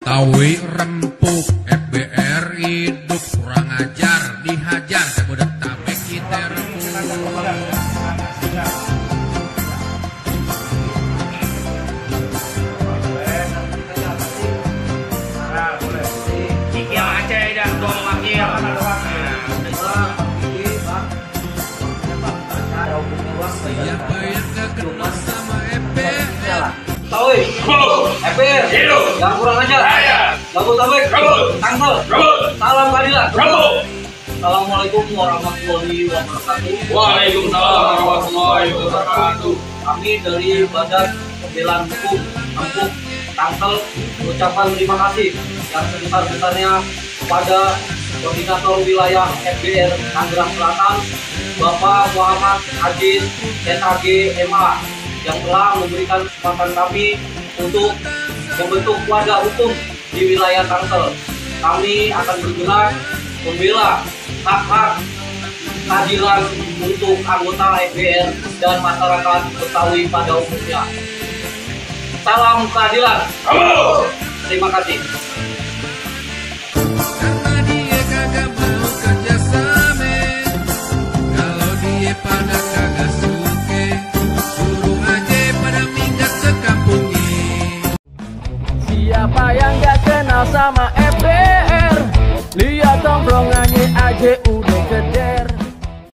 Tawi rempuk FBR hidup kurang ajar dihajar sebudak tabek kita rempuk. Iki aja dah dong wakil. Siapa yang gak kenal sama FBR? Tahu, FBR, yang kurang ajar, lagu tabek, tangsel, salam keadilan. Assalamualaikum warahmatullahi wabarakatuh. Waalaikumsalam warahmatullahi wabarakatuh. Kami dari Badan Pembelaan Hukum Kampung Tangsel mengucapkan terima kasih yang sebesar-besarnya kepada Koordinator Wilayah FBR Tangerang Selatan, Bapak Muhammad Aziz SAG MA, yang telah memberikan kesempatan kami untuk membentuk wadah hukum di wilayah Tangsel. Kami akan bergerak membela hak-hak keadilan untuk anggota FBR dan masyarakat Betawi pada umumnya. Salam keadilan. Terima kasih. Karena dia kagak mau kerjasama, kalau dia pada kagak suke, suruh aja pada minggat sekampungnya. Siapa yang gak kenal sama FBR? Lihat tongkrongannya aja